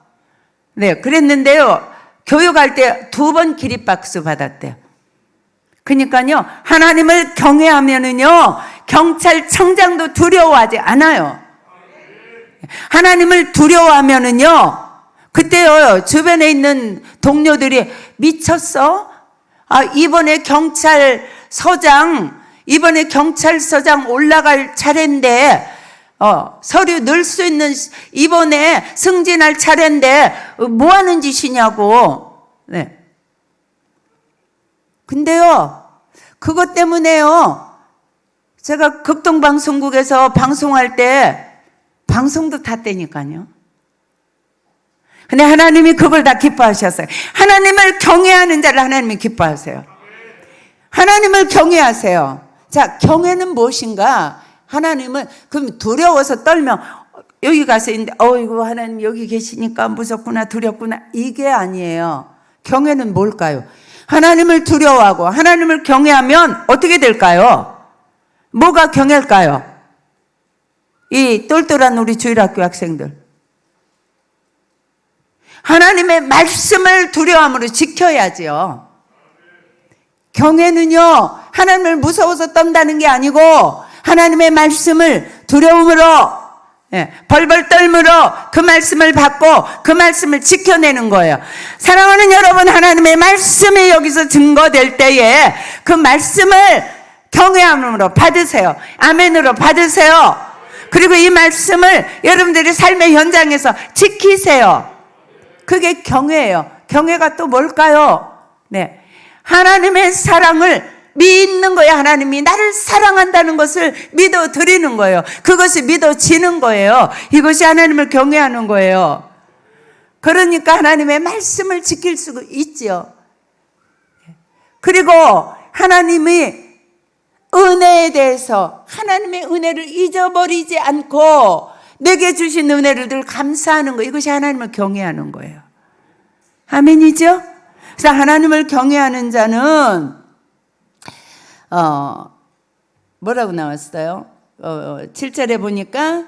네, 그랬는데요, 교육할 때 2번 기립박수 받았대요. 그러니까요, 하나님을 경외하면은요, 경찰청장도 두려워하지 않아요. 하나님을 두려워하면은요, 그때요, 주변에 있는 동료들이 미쳤어? 이번에 경찰서장 올라갈 차례인데, 서류 넣을 수 있는, 이번에 승진할 차례인데, 뭐 하는 짓이냐고. 네. 근데요, 그것 때문에요, 제가 극동방송국에서 방송할 때, 방송도 탔다니까요. 근데 하나님이 그걸 다 기뻐하셨어요. 하나님을 경외하는 자를 하나님이 기뻐하세요. 하나님을 경외하세요. 자, 경외는 무엇인가? 하나님은, 그럼 두려워서 떨면, 여기 가서 있는데, 어이구, 하나님 여기 계시니까 무섭구나, 두렵구나. 이게 아니에요. 경외는 뭘까요? 하나님을 두려워하고 하나님을 경외하면 어떻게 될까요? 뭐가 경외일까요? 이 똘똘한 우리 주일학교 학생들. 하나님의 말씀을 두려움으로 지켜야지요. 경외는요, 하나님을 무서워서 떤다는 게 아니고 하나님의 말씀을 두려움으로, 벌벌 떨므로 그 말씀을 받고 그 말씀을 지켜내는 거예요. 사랑하는 여러분, 하나님의 말씀이 여기서 증거될 때에 그 말씀을 경외함으로 받으세요. 아멘으로 받으세요. 그리고 이 말씀을 여러분들이 삶의 현장에서 지키세요. 그게 경외예요. 경외가 또 뭘까요? 네, 하나님의 사랑을 믿는 거예요. 하나님이 나를 사랑한다는 것을 믿어드리는 거예요. 그것이 믿어지는 거예요. 이것이 하나님을 경외하는 거예요. 그러니까 하나님의 말씀을 지킬 수 있지요. 그리고 하나님이 은혜에 대해서 하나님의 은혜를 잊어버리지 않고 내게 주신 은혜를 늘 감사하는 거, 이것이 하나님을 경외하는 거예요. 아멘이죠? 그래서 하나님을 경외하는 자는 뭐라고 나왔어요? 7절에 보니까,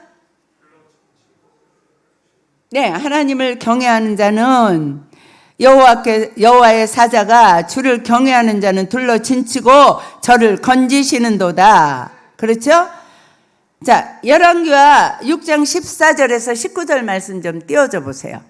네, 하나님을 경외하는 자는 여호와의 사자가 주를 경외하는 자는 둘러 진치고 저를 건지시는도다. 그렇죠? 자, 열왕기하 6장 14절에서 19절 말씀 좀 띄워줘 보세요.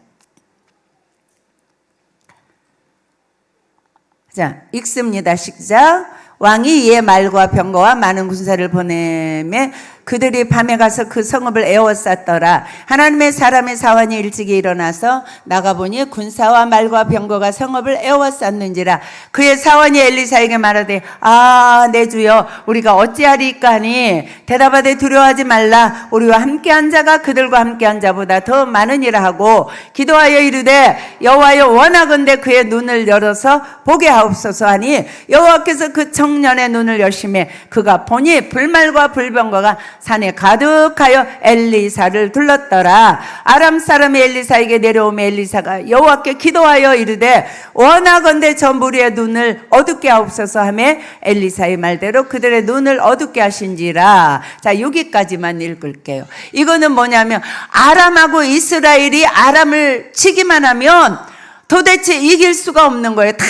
자, 읽습니다. 시작. 왕이 이에 말과 병거와 많은 군사를 보내매 그들이 밤에 가서 그 성읍을 에워쌌더라. 하나님의 사람의 사환이 일찍이 일어나서 나가보니 군사와 말과 병거가 성읍을 에워쌌는지라. 그의 사환이 엘리사에게 말하되, 내 주여, 우리가 어찌하리까 하니 대답하되 두려워하지 말라. 우리와 함께한 자가 그들과 함께한 자보다 더 많으니라 하고 기도하여 이르되, 여호와여, 원하건대 그의 눈을 열어서 보게 하옵소서 하니 여호와께서 그 청년의 눈을 여심해 그가 보니 불말과 불병거가 산에 가득하여 엘리사를 둘렀더라. 아람 사람이 엘리사에게 내려오며 엘리사가 여호와께 기도하여 이르되 원하건대 저 무리의 눈을 어둡게 하옵소서 하며 엘리사의 말대로 그들의 눈을 어둡게 하신지라. 자, 여기까지만 읽을게요. 이거는 뭐냐면 아람하고 이스라엘이 아람을 치기만 하면 도대체 이길 수가 없는 거예요. 다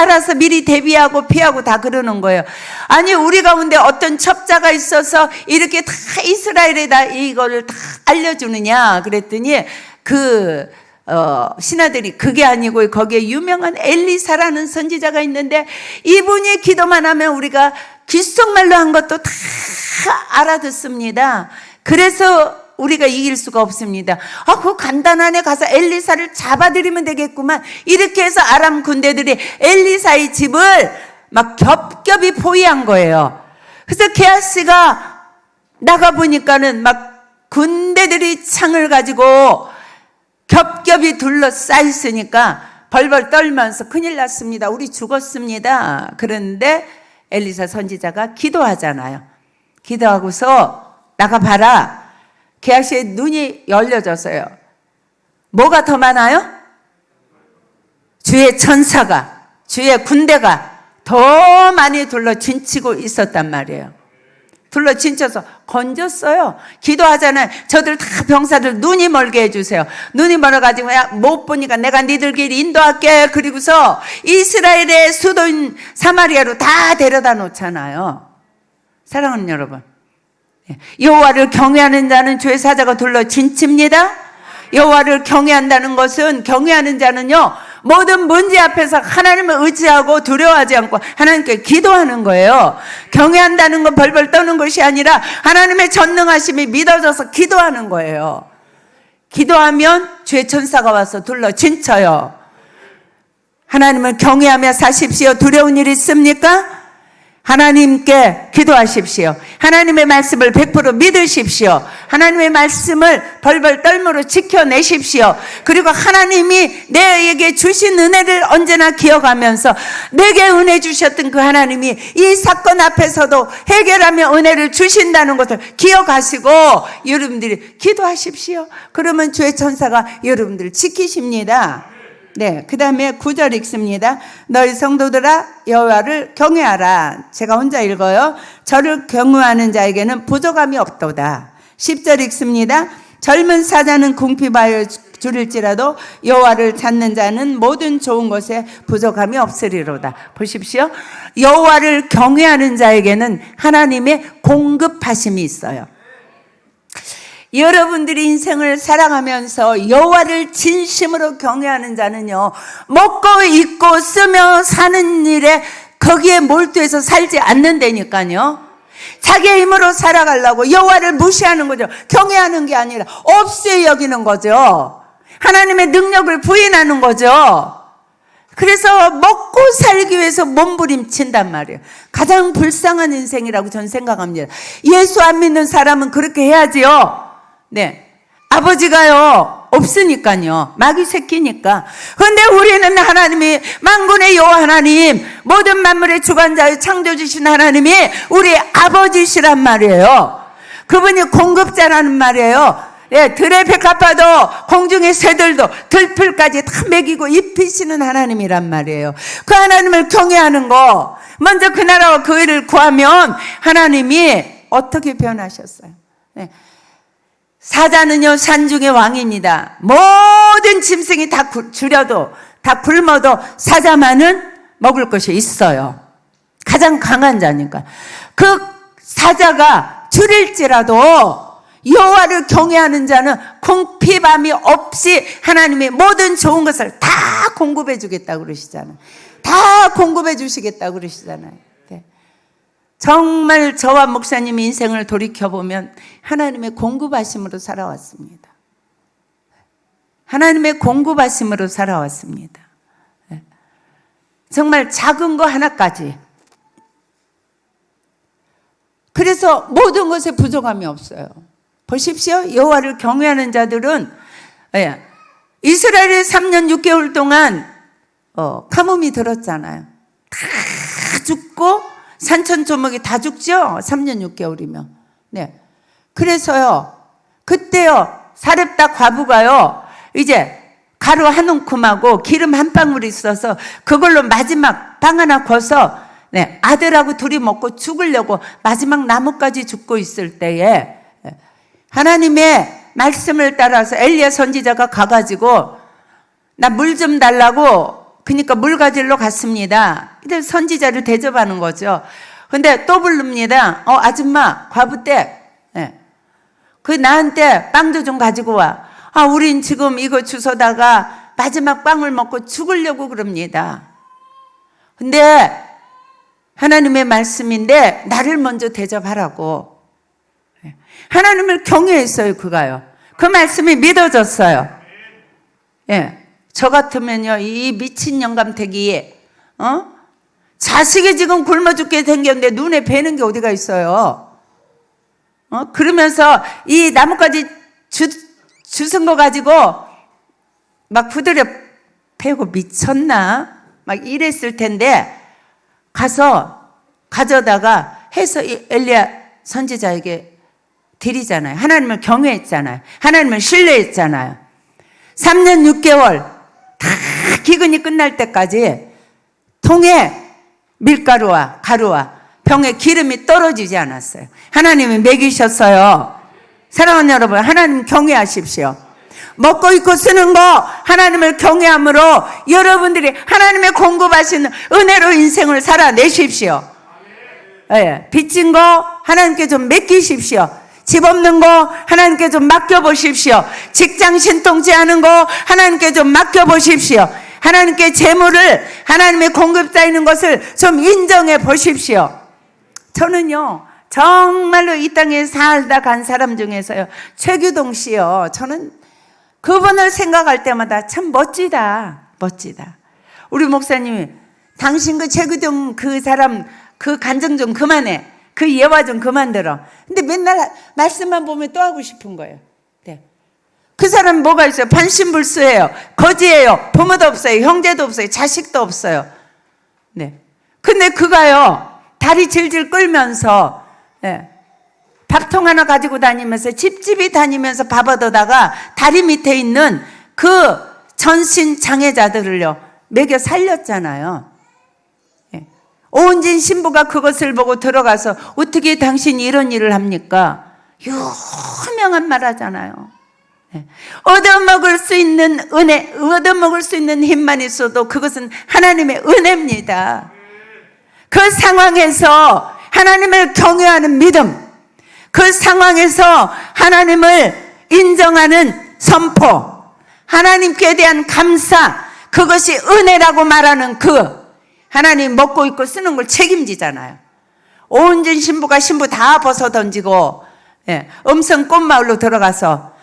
알아서 미리 대비하고 피하고 다 그러는 거예요. 아니, 우리 가운데 어떤 첩자가 있어서 이렇게 다 이스라엘에다 이거를 다 알려주느냐 그랬더니 신하들이 그게 아니고 거기에 유명한 엘리사라는 선지자가 있는데 이분이 기도만 하면 우리가 귓속말로 한 것도 다 알아듣습니다. 그래서 우리가 이길 수가 없습니다. 그 간단하네, 가서 엘리사를 잡아들이면 되겠구만. 이렇게 해서 아람 군대들이 엘리사의 집을 막 겹겹이 포위한 거예요. 그래서 게하시가 나가보니까는 막 군대들이 창을 가지고 겹겹이 둘러싸 있으니까 벌벌 떨면서 큰일 났습니다. 우리 죽었습니다. 그런데 엘리사 선지자가 기도하잖아요. 기도하고서 나가봐라. 게하시의 눈이 열려졌어요. 뭐가 더 많아요? 주의 천사가, 주의 군대가 더 많이 둘러 진치고 있었단 말이에요. 둘러 진쳐서 건졌어요. 기도하잖아요. 저들 다 병사들 눈이 멀게 해주세요. 눈이 멀어가지고 못 보니까 내가 니들 길 인도할게. 그리고서 이스라엘의 수도인 사마리아로 다 데려다 놓잖아요. 사랑하는 여러분, 여호와를 경외하는 자는 주의 사자가 둘러 진칩니다. 여호와를 경외한다는 것은, 경외하는 자는요, 모든 문제 앞에서 하나님을 의지하고 두려워하지 않고 하나님께 기도하는 거예요. 경외한다는 건 벌벌 떠는 것이 아니라 하나님의 전능하심이 믿어져서 기도하는 거예요. 기도하면 주의 천사가 와서 둘러 진쳐요. 하나님을 경외하며 사십시오. 두려운 일 있습니까? 하나님께 기도하십시오. 하나님의 말씀을 100% 믿으십시오. 하나님의 말씀을 벌벌 떨므로 지켜내십시오. 그리고 하나님이 내게 주신 은혜를 언제나 기억하면서 내게 은혜 주셨던 그 하나님이 이 사건 앞에서도 해결하며 은혜를 주신다는 것을 기억하시고 여러분들이 기도하십시오. 그러면 주의 천사가 여러분들을 지키십니다. 네, 그 다음에 9절 읽습니다. 너희 성도들아 여호와를 경외하라. 제가 혼자 읽어요. 저를 경외하는 자에게는 부족함이 없도다. 10절 읽습니다. 젊은 사자는 궁핍하여 줄일지라도 여호와를 찾는 자는 모든 좋은 것에 부족함이 없으리로다. 보십시오. 여호와를 경외하는 자에게는 하나님의 공급하심이 있어요. 여러분들이 인생을 살아가면서 여호와를 진심으로 경외하는 자는요, 먹고 입고 쓰며 사는 일에 거기에 몰두해서 살지 않는다니까요. 자기의 힘으로 살아가려고 여호와를 무시하는 거죠. 경외하는 게 아니라 없이 여기는 거죠. 하나님의 능력을 부인하는 거죠. 그래서 먹고 살기 위해서 몸부림친단 말이에요. 가장 불쌍한 인생이라고 저는 생각합니다. 예수 안 믿는 사람은 그렇게 해야지요. 네, 아버지가요 없으니까요. 마귀 새끼니까. 그런데 우리는 하나님이 만군의 여호와 하나님, 모든 만물의 주관자의 창조주신 하나님이 우리 아버지시란 말이에요. 그분이 공급자라는 말이에요. 예, 들의 백합화도 공중의 새들도 들풀까지 다 먹이고 입히시는 하나님이란 말이에요. 그 하나님을 경외하는 거, 먼저 그 나라와 그 의를 구하면 하나님이 어떻게 변하셨어요? 네. 사자는요 산중의 왕입니다. 모든 짐승이 다 줄여도 다 굶어도 사자만은 먹을 것이 있어요. 가장 강한 자니까. 그 사자가 줄일지라도 여호와를 경외하는 자는 궁핍함이 없이 하나님의 모든 좋은 것을 다 공급해 주겠다고 그러시잖아요. 다 공급해 주시겠다고 그러시잖아요. 네. 정말 저와 목사님 인생을 돌이켜보면 하나님의 공급하심으로 살아왔습니다. 하나님의 공급하심으로 살아왔습니다. 정말 작은 거 하나까지. 그래서 모든 것에 부족함이 없어요. 보십시오. 여호와를 경외하는 자들은 이스라엘이 3년 6개월 동안 가뭄이 들었잖아요. 다 죽고 산천조목이 다 죽죠. 3년 6개월이면. 네. 그래서요, 그때요, 사렙다 과부가요, 이제 가루 한 움큼하고 기름 한 방울 있어서 그걸로 마지막 빵 하나 구워서 아들하고 둘이 먹고 죽으려고 마지막 나뭇가지 죽고 있을 때에 하나님의 말씀을 따라서 엘리야 선지자가 가가지고 나 물 좀 달라고, 그러니까 물 가지러 갔습니다. 근데 선지자를 대접하는 거죠. 근데 또 부릅니다. 아줌마, 과부댁, 그 나한테 빵도 좀 가지고 와. 우린 지금 이거 주워다가 마지막 빵을 먹고 죽으려고 그럽니다. 근데 하나님의 말씀인데 나를 먼저 대접하라고. 하나님을 경외했어요, 그가요. 그 말씀이 믿어졌어요. 저 같으면요, 이 미친 영감택이, 자식이 지금 굶어 죽게 생겼는데 눈에 뵈는 게 어디가 있어요? 그러면서 이 나뭇가지 주운 거 가지고 막 부드려 패고 미쳤나? 막 이랬을 텐데 가서 가져다가 해서 엘리야 선지자에게 드리잖아요. 하나님을 경외했잖아요. 하나님을 신뢰했잖아요. 3년 6개월 다 기근이 끝날 때까지 통에 밀가루와 가루와 병에 기름이 떨어지지 않았어요. 하나님이 먹이셨어요. 사랑하는 여러분, 하나님 경외하십시오. 먹고 입고 쓰는 거 하나님을 경외함으로 여러분들이 하나님의 공급하시는 은혜로 인생을 살아내십시오. 빚진 거 하나님께 좀 맡기십시오. 집 없는 거 하나님께 좀 맡겨보십시오. 직장 신통치 않은 거 하나님께 좀 맡겨보십시오. 하나님께 재물을 하나님의 공급자이는 것을 좀 인정해 보십시오. 저는요, 정말로 이 땅에 살다 간 사람 중에서요, 최규동 씨요, 저는 그분을 생각할 때마다 참 멋지다, 멋지다. 우리 목사님이 당신 그 최규동 그 사람 그 간증 좀 그만해, 그 예화 좀 그만 들어. 근데 맨날 말씀만 보면 또 하고 싶은 거예요. 그 사람 뭐가 있어요? 반신불수예요. 거지예요. 부모도 없어요. 형제도 없어요. 자식도 없어요. 근데 그가요, 다리 질질 끌면서 밥통 하나 가지고 다니면서 집집이 다니면서 밥 얻어다가 다리 밑에 있는 그 전신 장애자들을요 먹여 살렸잖아요. 오은진 신부가 그것을 보고 들어가서 어떻게 당신이 이런 일을 합니까? 유명한 말 하잖아요. 얻어먹을 수 있는 은혜, 얻어먹을 수 있는 힘만 있어도 그것은 하나님의 은혜입니다. 그 상황에서 하나님을 경외하는 믿음, 그 상황에서 하나님을 인정하는 선포, 하나님께 대한 감사, 그것이 은혜라고 말하는 그 하나님 먹고 입고 쓰는 걸 책임지잖아요. 오은진 신부가 신부 다 벗어 던지고 음성 꽃마을로 들어가서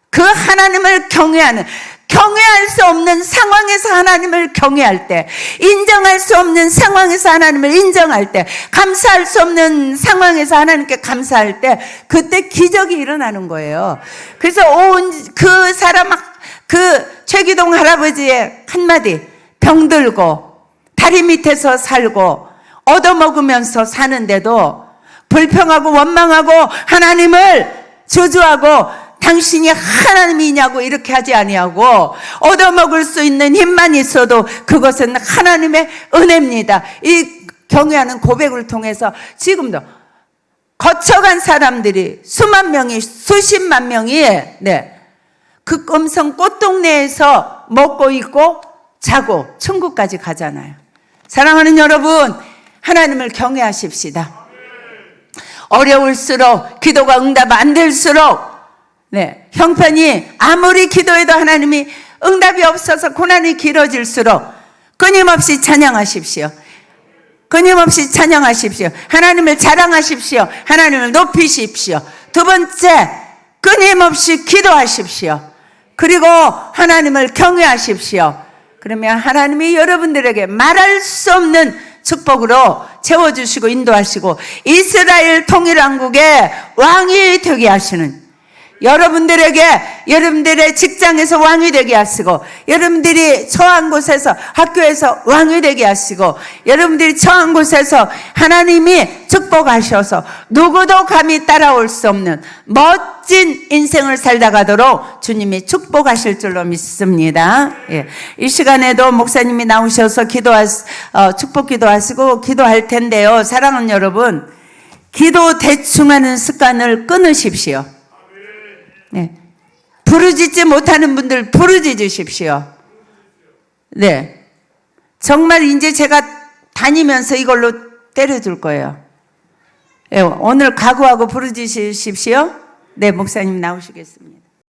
그 하나님을 경외하는, 경외할 수 없는 상황에서 하나님을 경외할 때, 인정할 수 없는 상황에서 하나님을 인정할 때, 감사할 수 없는 상황에서 하나님께 감사할 때, 그때 기적이 일어나는 거예요. 그래서 그 사람, 그 최기동 할아버지의 한마디, 병들고 다리 밑에서 살고 얻어먹으면서 사는데도 불평하고 원망하고 하나님을 저주하고 당신이 하나님이냐고 이렇게 하지 아니하고 얻어먹을 수 있는 힘만 있어도 그것은 하나님의 은혜입니다. 이 경외하는 고백을 통해서 지금도 거쳐간 사람들이 수만 명이, 수십만 명이 그 음성 꽃동네에서 먹고 있고 자고 천국까지 가잖아요. 사랑하는 여러분, 하나님을 경외하십시다. 어려울수록, 기도가 응답 안 될수록, 형편이 아무리 기도해도 하나님이 응답이 없어서 고난이 길어질수록 끊임없이 찬양하십시오. 끊임없이 찬양하십시오. 하나님을 자랑하십시오. 하나님을 높이십시오. 두 번째, 끊임없이 기도하십시오. 그리고 하나님을 경외하십시오. 그러면 하나님이 여러분들에게 말할 수 없는 축복으로 채워주시고 인도하시고 이스라엘 통일왕국의 왕이 되게 하시는, 여러분들에게 여러분들의 직장에서 왕이 되게 하시고, 여러분들이 처한 곳에서 학교에서 왕이 되게 하시고, 여러분들이 처한 곳에서 하나님이 축복하셔서 누구도 감히 따라올 수 없는 멋진 인생을 살다 가도록 주님이 축복하실 줄로 믿습니다. 예. 이 시간에도 목사님이 나오셔서 축복 기도하시고 기도할 텐데요. 사랑하는 여러분, 기도 대충 하는 습관을 끊으십시오. 네. 부르짖지 못하는 분들 부르짖으십시오. 네. 정말 이제 제가 다니면서 이걸로 때려줄 거예요. 네. 오늘 각오하고 부르짖으십시오. 네, 목사님 나오시겠습니다.